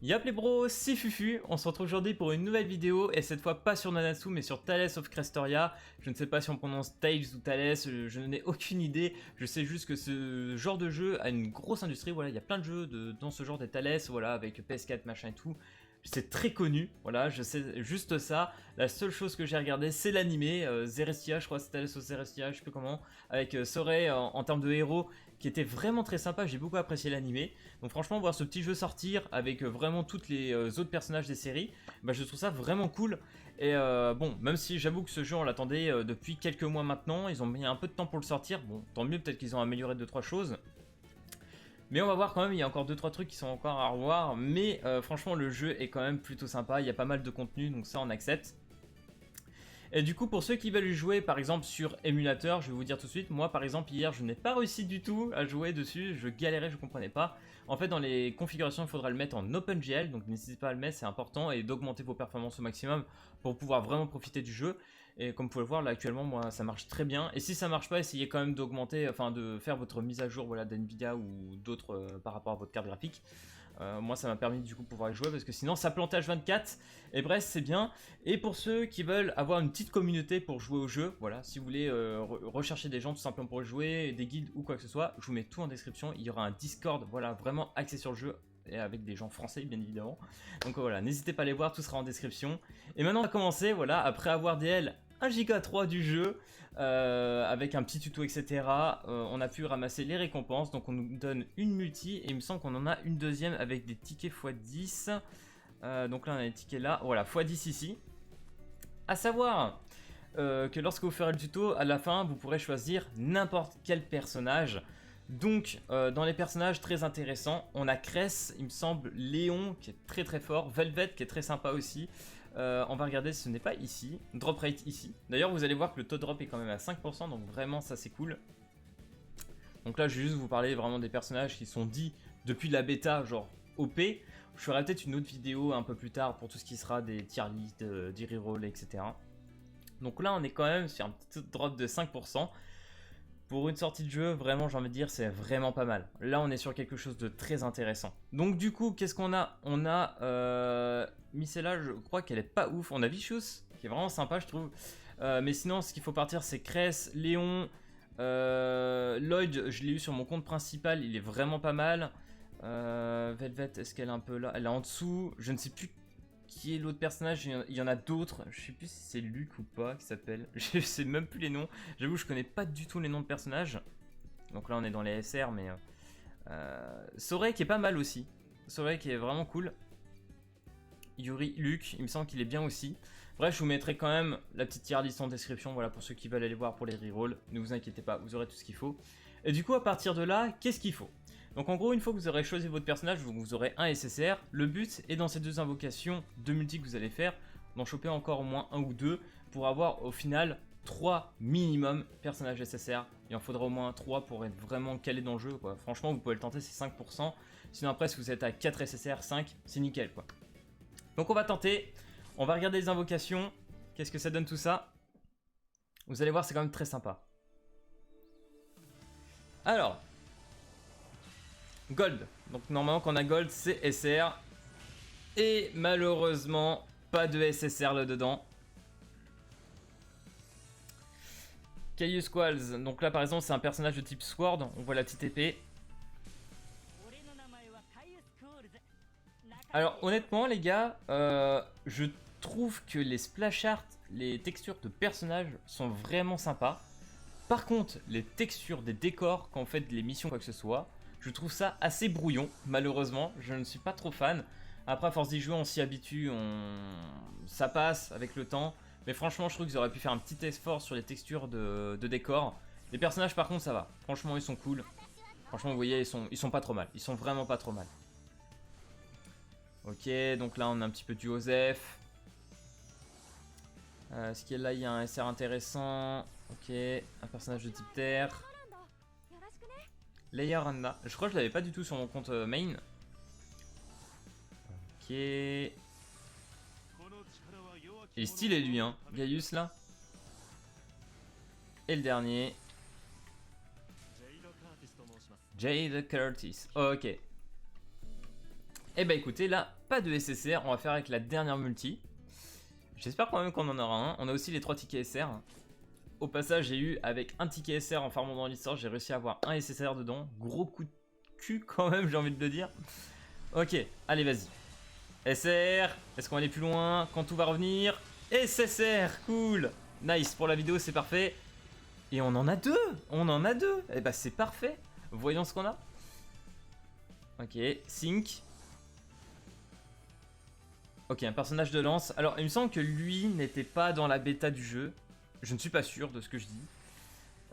Yap les bros, c'est Fufu, on se retrouve aujourd'hui pour une nouvelle vidéo et cette fois pas sur Nanatsu mais sur Tales of Crestoria. Je ne sais pas si on prononce Tales ou Tales, je n'ai aucune idée, je sais juste que ce genre de jeu a une grosse industrie, voilà, il y a plein de jeux dans ce genre des Tales, voilà, avec PS4 machin et tout. C'est très connu, voilà, je sais juste ça. La seule chose que j'ai regardé, c'est l'animé, Zerestia, je crois que c'était Tales of Zerestia, je sais plus comment, avec Sorey en termes de héros, qui était vraiment très sympa, j'ai beaucoup apprécié l'animé. Donc franchement, voir ce petit jeu sortir avec vraiment toutes les autres personnages des séries, bah, je trouve ça vraiment cool. Et bon, même si j'avoue que ce jeu, on l'attendait depuis quelques mois maintenant, ils ont mis un peu de temps pour le sortir, bon, tant mieux, peut-être qu'ils ont amélioré 2-3 choses. Mais on va voir quand même, il y a encore 2-3 trucs qui sont encore à revoir, mais franchement le jeu est quand même plutôt sympa, il y a pas mal de contenu, donc ça on accepte. Et du coup pour ceux qui veulent jouer par exemple sur émulateur, je vais vous dire tout de suite, moi par exemple hier je n'ai pas réussi du tout à jouer dessus, je galérais, je comprenais pas. En fait dans les configurations il faudra le mettre en OpenGL, donc n'hésitez pas à le mettre, c'est important, et d'augmenter vos performances au maximum pour pouvoir vraiment profiter du jeu. Et comme vous pouvez le voir là actuellement moi ça marche très bien, et si ça marche pas essayez quand même d'augmenter, enfin de faire votre mise à jour voilà, d'NVIDIA ou d'autres par rapport à votre carte graphique. Moi ça m'a permis du coup de pouvoir y jouer parce que sinon ça plantait H24 et bref c'est bien. Et pour ceux qui veulent avoir une petite communauté pour jouer au jeu, voilà, si vous voulez rechercher des gens tout simplement pour jouer, des guides ou quoi que ce soit, je vous mets tout en description. Il y aura un Discord, voilà, vraiment axé sur le jeu et avec des gens français bien évidemment. Donc voilà, n'hésitez pas à les voir, tout sera en description. Et maintenant on va commencer, voilà, après avoir DL 1,3 Go du jeu, avec un petit tuto etc. On a pu ramasser les récompenses, donc on nous donne une multi et il me semble qu'on en a une deuxième avec des tickets x10. Donc là on a les tickets là, voilà, x10 ici. À savoir que lorsque vous ferez le tuto, à la fin vous pourrez choisir n'importe quel personnage. Donc dans les personnages très intéressants, on a Cress, il me semble, Léon qui est très très fort, Velvet qui est très sympa aussi. On va regarder, ce n'est pas ici, drop rate ici. D'ailleurs vous allez voir que le taux de drop est quand même à 5%, donc vraiment ça c'est cool. Donc là je vais juste vous parler vraiment des personnages qui sont dits depuis la bêta, genre OP. Je ferai peut-être une autre vidéo un peu plus tard pour tout ce qui sera des tier list, des rerolls, etc. Donc là on est quand même sur un petit drop de 5%. Pour une sortie de jeu, vraiment j'ai envie de dire c'est vraiment pas mal. Là on est sur quelque chose de très intéressant. Donc du coup qu'est-ce qu'on a? On a Micella, je crois qu'elle est pas ouf. On a Vicious qui est vraiment sympa je trouve. Mais sinon ce qu'il faut partir c'est Cress, Léon, Lloyd je l'ai eu sur mon compte principal, il est vraiment pas mal. Velvet est-ce qu'elle est un peu là? Elle est en dessous, je ne sais plus qui est l'autre personnage, il y en a d'autres, je sais plus si c'est Luc ou pas qui s'appelle, je sais même plus les noms, j'avoue je connais pas du tout les noms de personnages. Donc là on est dans les SR mais Sorey qui est pas mal aussi, Sorey qui est vraiment cool. Yuri, Luc, il me semble qu'il est bien aussi. Bref, je vous mettrai quand même la petite tier list en description, voilà, pour ceux qui veulent aller voir pour les rerolls. Ne vous inquiétez pas, vous aurez tout ce qu'il faut. Et du coup, à partir de là, qu'est-ce qu'il faut? Donc en gros, une fois que vous aurez choisi votre personnage, vous aurez un SSR. Le but est dans ces deux invocations, deux multis que vous allez faire, d'en choper encore au moins un ou deux, pour avoir au final 3 minimum personnages SSR. Il en faudra au moins 3 pour être vraiment calé dans le jeu, quoi. Franchement, vous pouvez le tenter, c'est 5%. Sinon après, si vous êtes à 4 SSR, 5, c'est nickel, quoi. Donc on va tenter, on va regarder les invocations, qu'est-ce que ça donne tout ça? Vous allez voir, c'est quand même très sympa. Alors, Gold, donc normalement quand on a Gold c'est SR, et malheureusement pas de SSR là-dedans. Caillou Squalls, donc là par exemple c'est un personnage de type Sword, on voit la petite épée. Alors honnêtement les gars, je trouve que les splash art, les textures de personnages sont vraiment sympas. Par contre, les textures des décors quand on fait les missions quoi que ce soit, je trouve ça assez brouillon, malheureusement, je ne suis pas trop fan. Après à force d'y jouer on s'y habitue, ça passe avec le temps. Mais franchement je trouve qu'ils auraient pu faire un petit effort sur les textures de décors. Les personnages par contre ça va, franchement ils sont cool. Franchement vous voyez ils sont pas trop mal, ils sont vraiment pas trop mal. Ok, donc là on a un petit peu du Joseph. Ce qui est là, il y a un SR intéressant. Ok, un personnage de type terre. Leia Randa. Je crois que je l'avais pas du tout sur mon compte main. Ok. Il est stylé lui, hein. Gaius là. Et le dernier. Jade Curtis. Ok. Et bah écoutez, là, pas de SSR, on va faire avec la dernière multi. J'espère quand même qu'on en aura un. On a aussi les 3 tickets SR. Au passage, j'ai eu avec un ticket SR en farmant dans l'histoire, j'ai réussi à avoir un SSR dedans. Gros coup de cul quand même, j'ai envie de le dire. Ok, allez vas-y. SR, est-ce qu'on va aller plus loin quand tout va revenir? SSR, cool. Nice, pour la vidéo c'est parfait. Et on en a 2. On en a 2. Et bah c'est parfait. Voyons ce qu'on a. Ok, Sync. Ok, un personnage de lance. Alors il me semble que lui n'était pas dans la bêta du jeu. Je ne suis pas sûr de ce que je dis.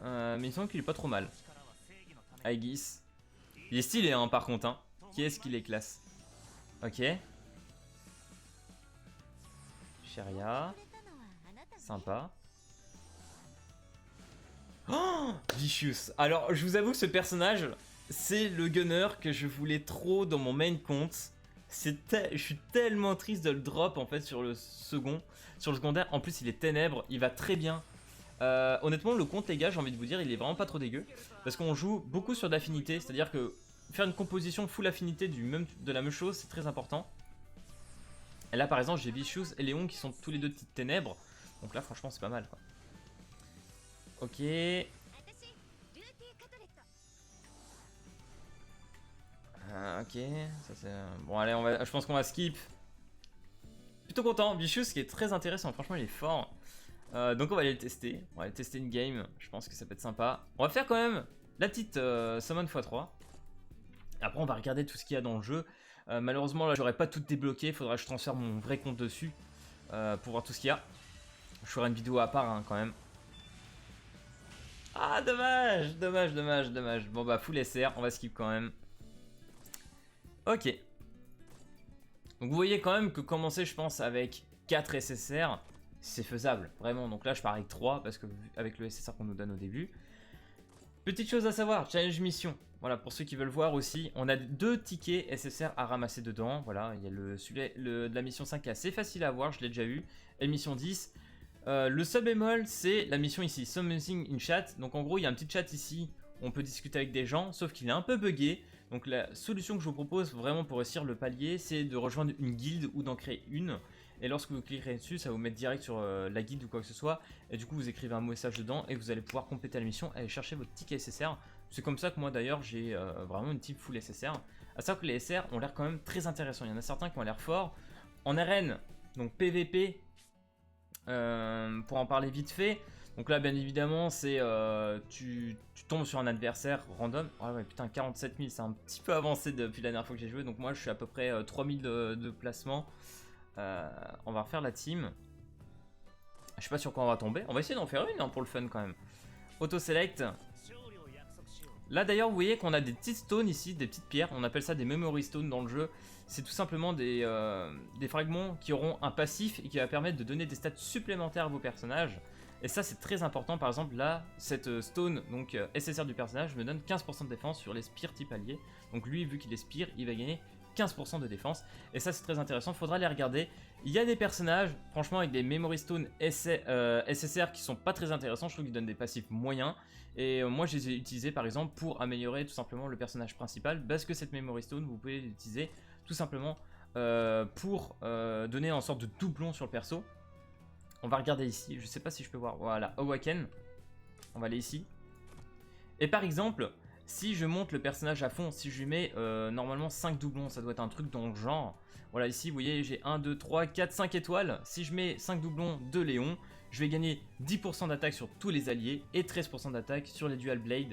Mais il me semble qu'il est pas trop mal. Aegis. Il est stylé hein, par contre. Hein. Qui est-ce qu'il est classe? Ok. Sheria. Sympa. Oh, Vicious. Alors je vous avoue que ce personnage, c'est le gunner que je voulais trop dans mon main compte. Je suis tellement triste de le drop en fait sur le second. Sur le secondaire, en plus il est ténèbres, il va très bien. Honnêtement le compte les gars, j'ai envie de vous dire, il est vraiment pas trop dégueu. Parce qu'on joue beaucoup sur l'affinité, c'est-à-dire que faire une composition full affinité de la même chose, c'est très important. Et là par exemple j'ai Vicious et Léon qui sont tous les deux petites ténèbres. Donc là franchement c'est pas mal quoi. Ok. Ok, ça c'est... Bon allez, je pense qu'on va skip. Plutôt content, Vicious qui est très intéressant, franchement il est fort. Donc on va aller le tester, on va aller tester une game, je pense que ça peut être sympa. On va faire quand même la petite summon x3. Après on va regarder tout ce qu'il y a dans le jeu. Malheureusement là j'aurais pas tout débloqué, il faudra que je transfère mon vrai compte dessus pour voir tout ce qu'il y a. Je ferai une vidéo à part hein, quand même. Ah dommage, dommage. Bon bah full SR, on va skip quand même. Ok. Donc vous voyez quand même que commencer je pense avec 4 SSR, c'est faisable, vraiment. Donc là je pars avec 3 parce que avec le SSR qu'on nous donne au début. Petite chose à savoir, challenge mission. Voilà, pour ceux qui veulent voir aussi, on a 2 tickets SSR à ramasser dedans. Voilà, il y a de la mission 5 qui est assez facile à avoir, je l'ai déjà eu. Et la mission 10. Le seul bémol, c'est la mission ici, Summoning in Chat. Donc en gros, il y a un petit chat ici, on peut discuter avec des gens, sauf qu'il est un peu buggé. Donc la solution que je vous propose vraiment pour réussir le palier, c'est de rejoindre une guilde ou d'en créer une. Et lorsque vous cliquerez dessus, ça va vous mettre direct sur la guilde ou quoi que ce soit. Et du coup, vous écrivez un message dedans et vous allez pouvoir compléter la mission et aller chercher votre ticket SSR. C'est comme ça que moi d'ailleurs, j'ai vraiment une team full SSR. À savoir que les SR ont l'air quand même très intéressants. Il y en a certains qui ont l'air forts. En arène, donc PVP, pour en parler vite fait. Donc là, bien évidemment, c'est tu tombes sur un adversaire random. Ouais, putain, 47 000, c'est un petit peu avancé depuis la dernière fois que j'ai joué. Donc moi, je suis à peu près 3000 de placement. On va refaire la team. Je sais pas sur quoi on va tomber. On va essayer d'en faire une hein, pour le fun quand même. Auto-select. Là d'ailleurs, vous voyez qu'on a des petites stones ici, des petites pierres. On appelle ça des memory stones dans le jeu. C'est tout simplement des fragments qui auront un passif et qui va permettre de donner des stats supplémentaires à vos personnages. Et ça c'est très important. Par exemple là, cette stone, donc SSR du personnage, me donne 15% de défense sur les spires type allié. Donc lui, vu qu'il est spire, il va gagner 15% de défense. Et ça c'est très intéressant, faudra les regarder. Il y a des personnages, franchement avec des Memory Stone SSR qui sont pas très intéressants. Je trouve qu'ils donnent des passifs moyens. Et moi je les ai utilisés par exemple pour améliorer tout simplement le personnage principal. Parce que cette Memory Stone, vous pouvez l'utiliser tout simplement pour donner une sorte de doublon sur le perso. On va regarder ici, je sais pas si je peux voir, voilà, Awaken. On va aller ici. Et par exemple, si je monte le personnage à fond, si je lui mets normalement 5 doublons, ça doit être un truc dans le genre. Voilà, ici vous voyez j'ai 1, 2, 3, 4, 5 étoiles. Si je mets 5 doublons de Léon, je vais gagner 10% d'attaque sur tous les alliés et 13% d'attaque sur les Dual Blade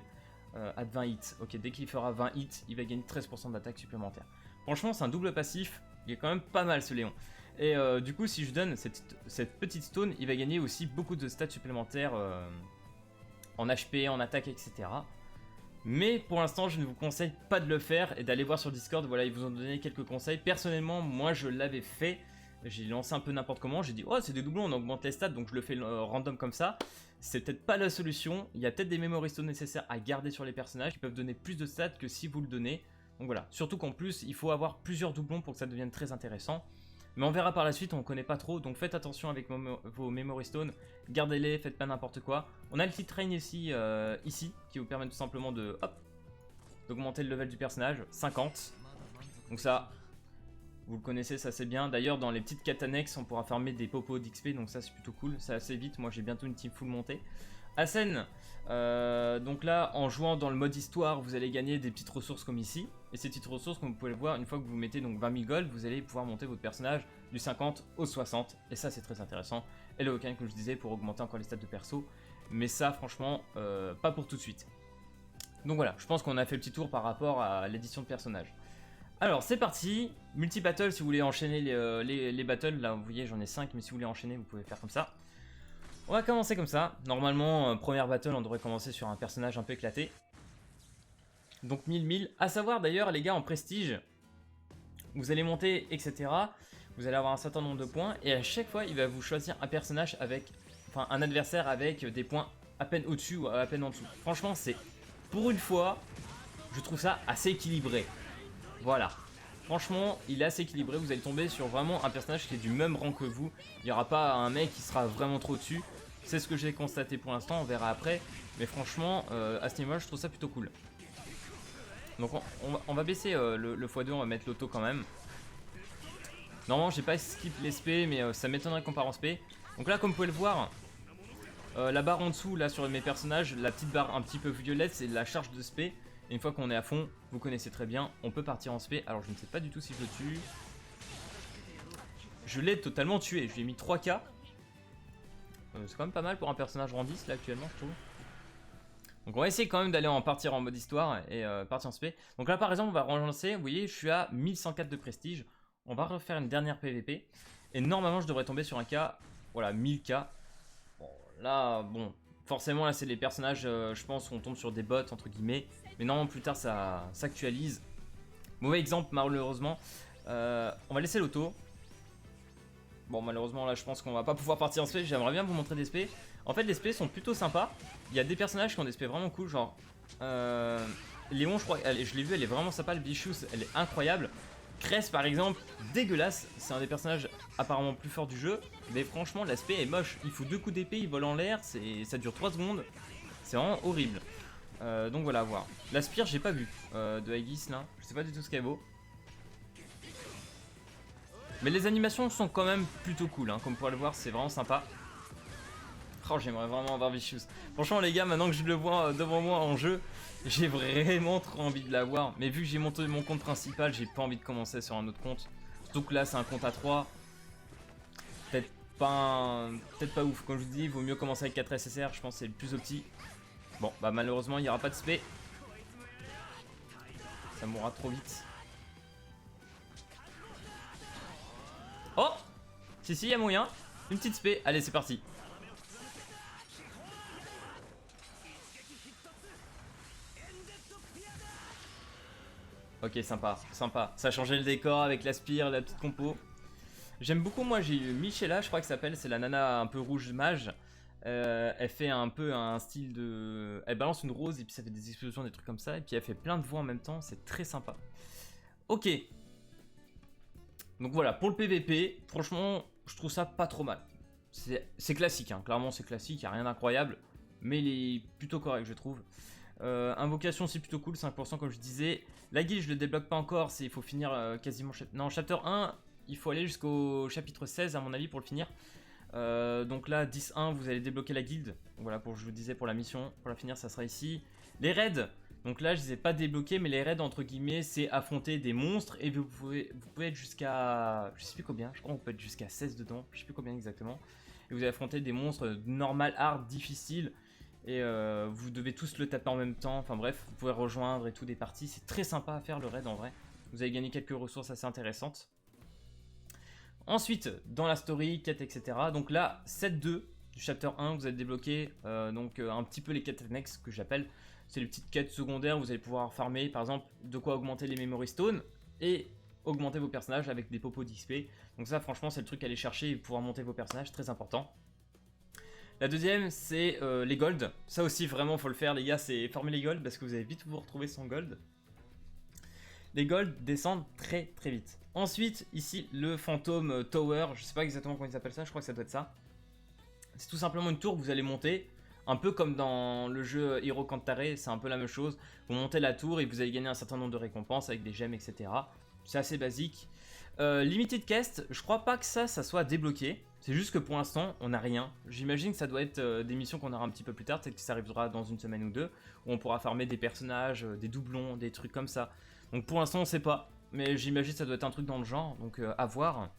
à 20 hits. Ok, dès qu'il fera 20 hits, il va gagner 13% d'attaque supplémentaire. Franchement, c'est un double passif, il est quand même pas mal ce Léon. Et du coup, si je donne cette petite stone, il va gagner aussi beaucoup de stats supplémentaires en HP, en attaque, etc. Mais pour l'instant, je ne vous conseille pas de le faire et d'aller voir sur Discord. Voilà, ils vous ont donné quelques conseils. Personnellement, moi, je l'avais fait. J'ai lancé un peu n'importe comment. J'ai dit, oh, c'est des doublons, on augmente les stats, donc je le fais random comme ça. C'est peut-être pas la solution. Il y a peut-être des memory stones nécessaires à garder sur les personnages qui peuvent donner plus de stats que si vous le donnez. Donc voilà, surtout qu'en plus, il faut avoir plusieurs doublons pour que ça devienne très intéressant. Mais on verra par la suite, on connaît pas trop, donc faites attention avec vos Memory Stones, gardez-les, faites pas n'importe quoi. On a le petit train ici, qui vous permet tout simplement de, hop, d'augmenter le level du personnage, 50. Donc ça, Vous le connaissez, ça c'est bien. D'ailleurs, dans les petites quêtes annexes, on pourra farmer des popos d'XP, donc ça c'est plutôt cool. C'est assez vite, moi j'ai bientôt une team full montée. Asen, donc là, en jouant dans le mode histoire, vous allez gagner des petites ressources comme ici. Et ces petites ressources, comme vous pouvez le voir, une fois que vous mettez donc 20 000 gold, vous allez pouvoir monter votre personnage du 50 au 60. Et ça c'est très intéressant. Et le Hokan, comme je disais, pour augmenter encore les stats de perso. Mais ça, franchement, pas pour tout de suite. Donc voilà, je pense qu'on a fait le petit tour par rapport à l'édition de personnages. Alors c'est parti, multi-battle si vous voulez enchaîner les battles, là vous voyez j'en ai 5 mais si vous voulez enchaîner vous pouvez faire comme ça. On va commencer comme ça, normalement première battle on devrait commencer sur un personnage un peu éclaté. Donc 1000, à savoir d'ailleurs les gars en prestige, vous allez monter etc. Vous allez avoir un certain nombre de points et à chaque fois il va vous choisir un personnage avec, enfin un adversaire avec des points à peine au-dessus ou à peine en dessous. Franchement c'est, pour une fois, je trouve ça assez équilibré. Voilà, franchement il est assez équilibré, vous allez tomber sur vraiment un personnage qui est du même rang que vous. Il n'y aura pas un mec qui sera vraiment trop dessus. C'est ce que j'ai constaté pour l'instant, on verra après. Mais franchement, à ce niveau-là, je trouve ça plutôt cool. Donc on va baisser le x2, on va mettre l'auto quand même. Normalement j'ai pas skip les SP, mais ça m'étonnerait qu'on part en SP. Donc là comme vous pouvez le voir, la barre en dessous, là sur mes personnages, la petite barre un petit peu violette, c'est la charge de SP. Et une fois qu'on est à fond, vous connaissez très bien, on peut partir en SP. Alors je ne sais pas du tout si je le tue. Je l'ai totalement tué, je lui ai mis 3K. C'est quand même pas mal pour un personnage rang 10 là actuellement je trouve. Donc on va essayer quand même d'aller en partir en mode histoire et partir en SP. Donc là par exemple on va relancer, vous voyez je suis à 1104 de prestige. On va refaire une dernière PVP. Et normalement je devrais tomber sur un cas, voilà 1000K. Bon là bon, forcément là c'est les personnages je pense qu'on tombe sur des bots entre guillemets. Mais normalement plus tard ça s'actualise. Mauvais exemple malheureusement. On va laisser l'auto. Bon malheureusement là je pense qu'on va pas pouvoir partir en SP. J'aimerais bien vous montrer des SP. En fait les SP sont plutôt sympas. Il y a des personnages qui ont des SP vraiment cool. Genre Léon je crois, je l'ai vu, elle est vraiment sympa. Le Bichous elle est incroyable. Cress par exemple, dégueulasse. C'est un des personnages apparemment plus forts du jeu. Mais franchement l'aspect est moche. Il faut 2 coups d'épée, il vole en l'air. Ça dure 3 secondes. C'est vraiment horrible. Donc voilà, à voir. La spire, j'ai pas vu de Aegis là. Je sais pas du tout ce qu'elle vaut. Mais les animations sont quand même plutôt cool. Hein. Comme vous pouvez le voir, c'est vraiment sympa. Oh, j'aimerais vraiment avoir Vicious. Franchement, les gars, maintenant que je le vois devant moi en jeu, j'ai vraiment trop envie de l'avoir. Mais vu que j'ai monté mon compte principal, j'ai pas envie de commencer sur un autre compte. Surtout que là, c'est un compte à 3. Peut-être pas ouf. Comme je vous dis, il vaut mieux commencer avec 4 SSR. Je pense que c'est le plus opti. Bon, bah malheureusement, il n'y aura pas de spé. Ça mourra trop vite. Oh! Si, il y a moyen. Une petite spé. Allez, c'est parti. Ok, sympa, sympa. Ça a changé le décor avec la spire, la petite compo. J'aime beaucoup, moi, j'ai eu Michela, je crois que ça s'appelle. C'est la nana un peu rouge mage. Elle fait un peu un style de... Elle balance une rose et puis ça fait des explosions, des trucs comme ça. Et puis elle fait plein de voix en même temps, c'est très sympa. Ok. Donc voilà, pour le PVP, franchement, je trouve ça pas trop mal. C'est classique, hein. Clairement c'est classique, il n'y a rien d'incroyable. Mais il est plutôt correct, je trouve. Invocation c'est plutôt cool, 5% comme je disais. La guilde je le débloque pas encore, il faut finir quasiment... Non, chapter 1, il faut aller jusqu'au chapitre 16 à mon avis pour le finir. Donc là 10-1 vous allez débloquer la guilde. Voilà, je vous disais pour la mission, pour la finir ça sera ici. Les raids, donc là je les ai pas débloqués, mais les raids entre guillemets c'est affronter des monstres. Et vous pouvez être jusqu'à, je sais plus combien, je crois qu'on peut être jusqu'à 16 dedans, je sais plus combien exactement. Et vous allez affronter des monstres normal, hard, difficile. Et vous devez tous le taper en même temps, enfin bref, vous pouvez rejoindre et tout des parties. C'est très sympa à faire le raid en vrai. Vous allez gagner quelques ressources assez intéressantes. Ensuite, dans la story, quête, etc. Donc là, 7-2 du chapter 1, vous allez débloquer un petit peu les quêtes annexes que j'appelle. C'est les petites quêtes secondaires, vous allez pouvoir farmer, par exemple, de quoi augmenter les memory stones et augmenter vos personnages avec des popos d'XP. Donc ça, franchement, c'est le truc à aller chercher et pouvoir monter vos personnages, très important. La deuxième, c'est les gold. Ça aussi, vraiment, faut le faire, les gars, c'est farmer les gold parce que vous allez vite vous retrouver sans gold. Les gold descendent très très vite. Ensuite, ici, le fantôme tower. Je sais pas exactement comment il s'appelle ça, je crois que ça doit être ça. C'est tout simplement une tour que vous allez monter. Un peu comme dans le jeu Hero Cantare, c'est un peu la même chose. Vous montez la tour et vous allez gagner un certain nombre de récompenses avec des gemmes, etc. C'est assez basique. Limited Cast, je crois pas que ça soit débloqué. C'est juste que pour l'instant, on n'a rien. J'imagine que ça doit être des missions qu'on aura un petit peu plus tard. Peut-être que ça arrivera dans une semaine ou deux. Où on pourra farmer des personnages, des doublons, des trucs comme ça. Donc pour l'instant, on sait pas. Mais j'imagine que ça doit être un truc dans le genre. Donc à voir.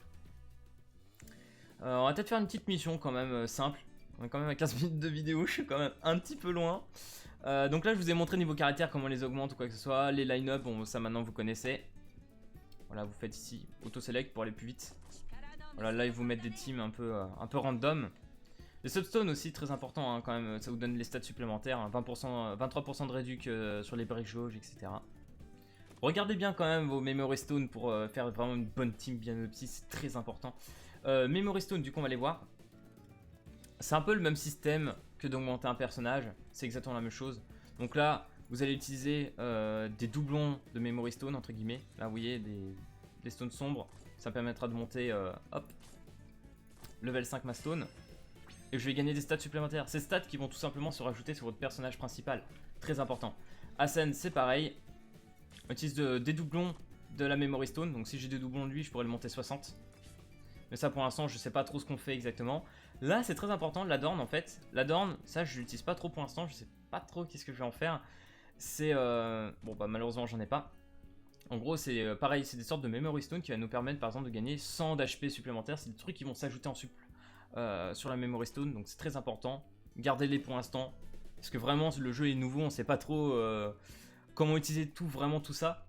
On va peut-être faire une petite mission quand même simple. On est quand même à 15 minutes de vidéo. Je suis quand même un petit peu loin. Donc là, je vous ai montré niveau caractère comment on les augmente ou quoi que ce soit. Les line-up, bon, ça maintenant vous connaissez. Voilà, vous faites ici auto-select pour aller plus vite. Voilà, là ils vous mettent des teams un peu random. Les substones aussi, très important hein, quand même, ça vous donne les stats supplémentaires, hein, 20%, 23% de réduc sur les briques jauges, etc. Regardez bien quand même vos Memory Stones pour faire vraiment une bonne team bien opti, c'est très important. Memory Stone, du coup on va les voir. C'est un peu le même système que d'augmenter un personnage, c'est exactement la même chose. Donc là, vous allez utiliser des doublons de Memory Stone, entre guillemets. Là, vous voyez, des stones sombres. Ça permettra de monter, hop, level 5 ma stone. Et je vais gagner des stats supplémentaires. Ces stats qui vont tout simplement se rajouter sur votre personnage principal. Très important. Asen, c'est pareil. On utilise des doublons de la Memory Stone. Donc si j'ai des doublons de lui, je pourrais le monter 60. Mais ça, pour l'instant, je sais pas trop ce qu'on fait exactement. Là, c'est très important, l'Adorn, en fait. L'Adorn, ça, je l'utilise pas trop pour l'instant. Je sais pas trop qu'est-ce que je vais en faire. C'est... Bon, bah malheureusement, j'en ai pas. En gros, c'est pareil, c'est des sortes de Memory Stone qui va nous permettre, par exemple, de gagner 100 d'HP supplémentaires. C'est des trucs qui vont s'ajouter en supple sur la Memory Stone. Donc, c'est très important. Gardez-les pour l'instant. Parce que vraiment, le jeu est nouveau. On sait pas trop comment utiliser vraiment tout ça.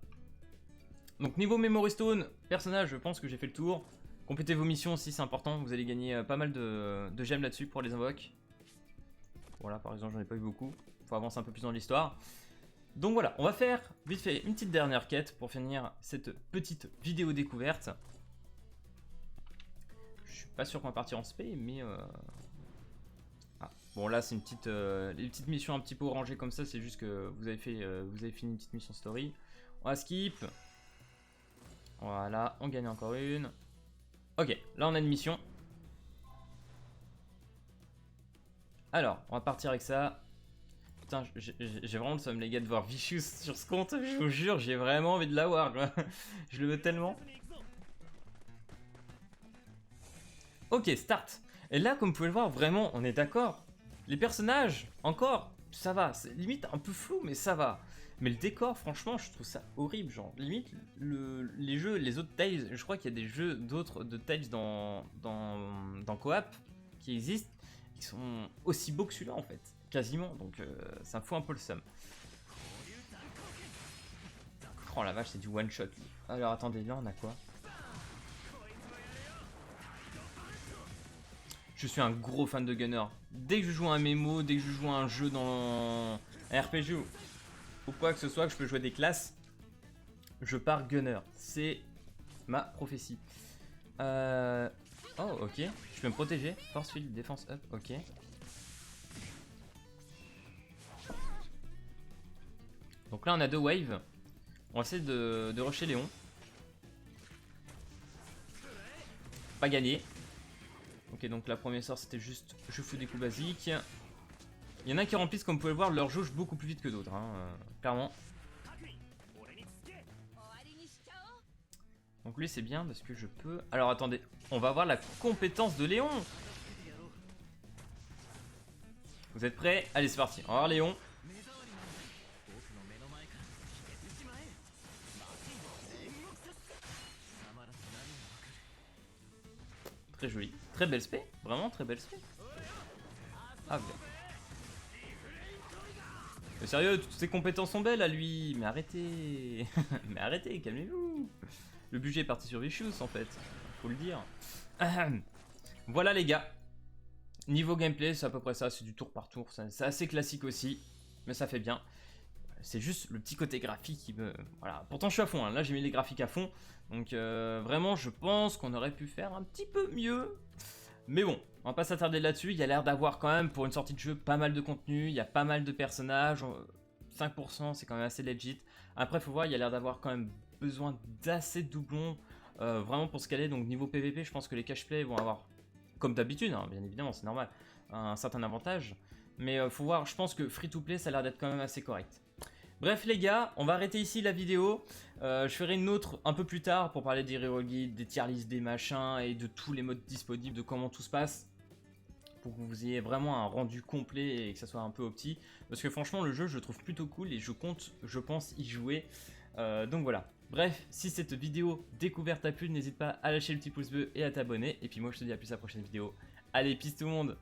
Donc, niveau Memory Stone, personnage, je pense que j'ai fait le tour. Complétez vos missions aussi, c'est important. Vous allez gagner pas mal de gemmes là-dessus pour les invoques. Voilà, par exemple, j'en ai pas eu beaucoup. Faut avancer un peu plus dans l'histoire. Donc voilà, on va faire vite fait une petite dernière quête pour finir cette petite vidéo découverte. Je suis pas sûr qu'on va partir en spé, mais... Ah, bon là c'est une petite... les petites missions un petit peu orangées comme ça, c'est juste que vous avez fini une petite mission story. On va skip. Voilà, on gagne encore une. Ok, là on a une mission. Alors, on va partir avec ça. Putain, j'ai vraiment le somme les gars de voir Vicious sur ce compte, je vous jure, j'ai vraiment envie de l'avoir quoi. Je le veux tellement. Ok, start. Et là, comme vous pouvez le voir, vraiment, on est d'accord. Les personnages, encore, ça va. C'est limite un peu flou, mais ça va. Mais le décor, franchement, je trouve ça horrible. Genre, limite, les jeux, les autres Tales, je crois qu'il y a des jeux d'autres de Tales dans Coop qui existent, qui sont aussi beaux que celui-là en fait. Quasiment, donc ça me fout un peu le seum. Oh la vache, c'est du one shot. Alors attendez, là on a quoi? Je suis un gros fan de Gunner. Dès que je joue à un MMO, dès que je joue à un jeu dans un RPG ou quoi que ce soit, que je peux jouer des classes, je pars Gunner. C'est ma prophétie. Oh ok, je peux me protéger. Force field, défense up, ok. Donc là on a deux waves. On va essayer de rusher Léon. Pas gagné. Ok, donc la première sort c'était juste je fous des coups basiques. Il y en a qui remplissent, comme vous pouvez le voir, leur jauge beaucoup plus vite que d'autres, hein, clairement. Donc lui c'est bien parce que je peux... Alors attendez, on va voir la compétence de Léon. Vous êtes prêts? Allez c'est parti, on va voir Léon. Très joli. Très belle spé. Vraiment très belle spé. Ah bien. Mais sérieux, toutes ses compétences sont belles à lui. Mais arrêtez. Mais arrêtez, calmez-vous. Le budget est parti sur Vicious en fait. Faut le dire. Voilà les gars. Niveau gameplay, c'est à peu près ça. C'est du tour par tour. C'est assez classique aussi. Mais ça fait bien. C'est juste le petit côté graphique qui me... Voilà. Pourtant je suis à fond, hein. Là j'ai mis les graphiques à fond. Donc vraiment je pense qu'on aurait pu faire un petit peu mieux. Mais bon, on va pas s'attarder là-dessus. Il y a l'air d'avoir quand même pour une sortie de jeu pas mal de contenu. Il y a pas mal de personnages. 5% c'est quand même assez legit. Après faut voir, il y a l'air d'avoir quand même besoin d'assez de doublons. Vraiment pour scaler. Donc niveau PVP je pense que les cash-play vont avoir, comme d'habitude, hein, bien évidemment c'est normal, un certain avantage. Mais faut voir, je pense que free-to-play ça a l'air d'être quand même assez correct. Bref les gars, on va arrêter ici la vidéo. Je ferai une autre un peu plus tard pour parler des reroll guides, des tier lists, des machins et de tous les modes disponibles, de comment tout se passe. Pour que vous ayez vraiment un rendu complet et que ça soit un peu opti. Parce que franchement le jeu je le trouve plutôt cool et je compte, je pense, y jouer. Donc voilà. Bref, si cette vidéo découverte t'a plu, n'hésite pas à lâcher le petit pouce bleu et à t'abonner. Et puis moi je te dis à plus à la prochaine vidéo. Allez, peace tout le monde!